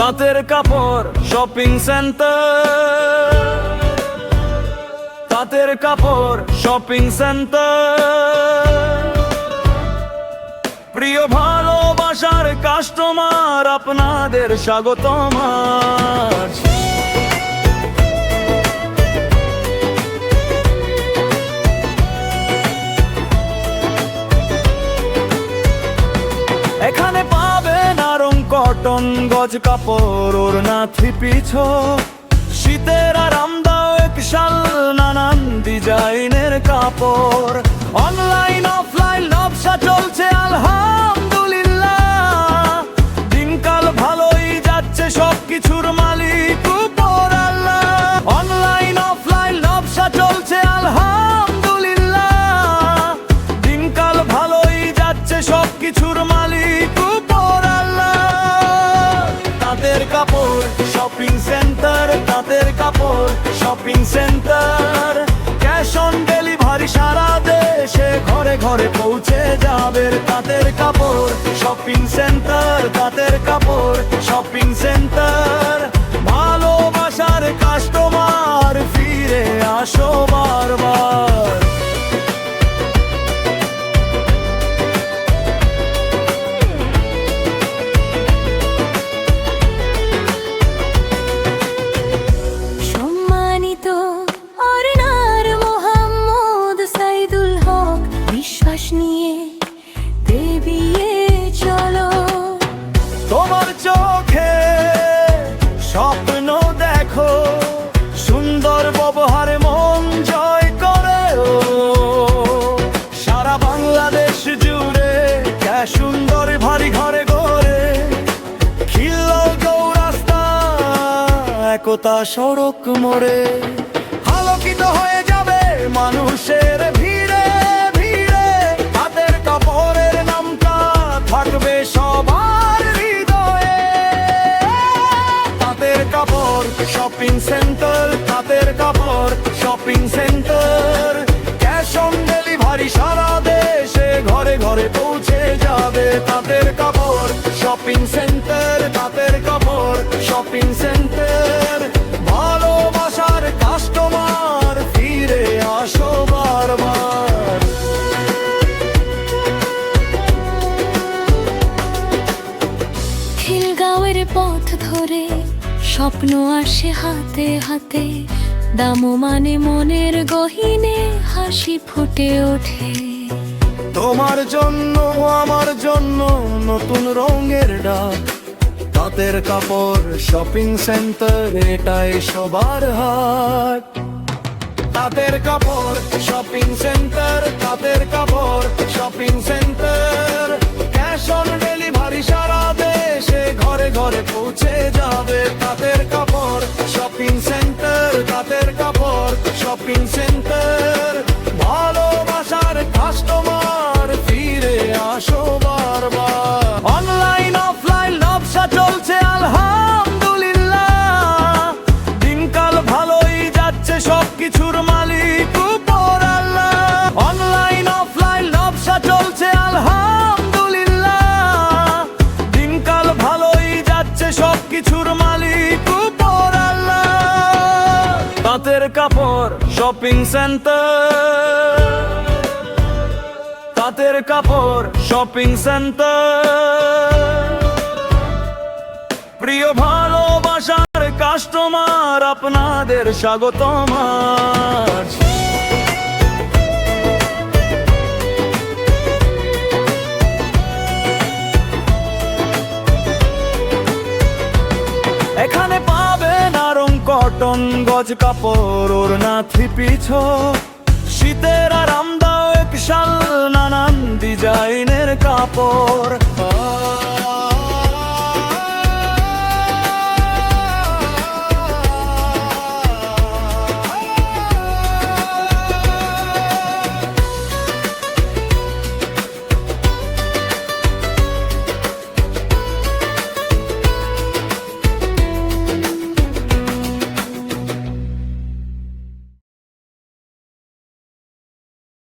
তাঁতের কাপড় shopping centre, তাঁতের কাপড় শপিং সেন্টার। প্রিয় ভালোবাসার কাস্টমার, আপনাদের স্বাগতম আজ। এখানে পাবেন আরং কটন, গজ কাপড়, ওড়না, থ্রি-পিস, শীতের আরামদায়ক শাল, নানান ডিজাইনের কাপড়। অনলাইন অফলাইন ব্যবসা চলছে আলহামদুলিল্লাহ, দিনকাল ভালোই যাচ্ছে, সবকিছুর মালিক উপর আল্লাহ। অনলাইন অফলাইন ব্যবসা চলছে আলহামদুলিল্লাহ, দিনকাল ভালোই যাচ্ছে, সবকিছুর মালিক উপর আল্লাহ। তাঁতের কাপড় শপিং সেন্টার, তাঁতের কাপড় shopping centre. Cash on delivery সারা দেশে, ঘরে ঘরে পৌঁছে যাবে। তাঁতের কাপড় শপিং সেন্টার, তাঁতের কাপড় শপিং সেন্টার। ভালোবাসার কাস্টমার, ফিরে আসো বারবার। নিয়ে দেবিয়ে চলো, তোমার চোখে স্বপ্ন দেখো, সুন্দর ব্যবহারে মন জয় করে। সারা বাংলাদেশ জুড়ে সুন্দর ভারী ঘরে ঘরে খিল চৌরাস্তা, একতা সড়ক মোড়ে আলোকিত হয়ে যাবে মানুষের ভিড়ে ভিড়ে। তাঁতের কাপড়ের নামটা থাকবে সবার হৃদয়ে। তাঁতের কাপড় শপিং সেন্টার, তাঁতের কাপড় shopping centre. Cash on delivery সারা দেশে, ঘরে ঘরে পৌঁছে যাবে। তাঁতের কাপড় শপিং সেন্টার, তাঁতের কাপড় শপিং সেন্টার। ভালোবাসার কাস্টমার, ফিরে আসো বারবার। খিলগাঁওয়ের পথ ধরে স্বপ্ন আসে হাতে হাতে, দাম মানে মনের গহিনে হাসি ফুটে ওঠে। তোমার জন্য আমার জন্য নতুন রঙের ডাক, তাঁতের কাপড় শপিং সেন্টার, এটাই সবার হাট। তাঁতের কাপড় শপিং সেন্টার, তাঁতের কাপড় shopping centre. Cash on delivery সারা দেশে, ঘরে ঘরে পৌঁছে যাবে। তাঁতের কাপড় শপিং সেন্টার, তাঁতের কাপড় শপিং সেন্টার। ভালোবাসার কাস্টমার, ফিরে আসো বারবার। অনলাইন অফলাইন ব্যবসা চলছে আলহামদুলিল্লাহ, দিনকাল ভালোই যাচ্ছে, সবকিছুর মালিক উপর আল্লাহ। অনলাইন অফলাইন ব্যবসা চলছে আলহামদুলিল্লাহ, দিনকাল ভালোই যাচ্ছে, সবকিছুর মালিক উপর আল্লাহ। তাঁতের কাপড় শপিং সেন্টার, তাঁতের কাপড় শপিং সেন্টার। প্রিয় ভালোবাসার কাস্টমার, আপনাদের স্বাগতম আজ। এখানে পাবেন আরং কটন, গজ কাপড়, ওড়না, থ্রি-পিস, শীতের আরামদায়ক শাল, নানান ডিজাইনের কাপড়।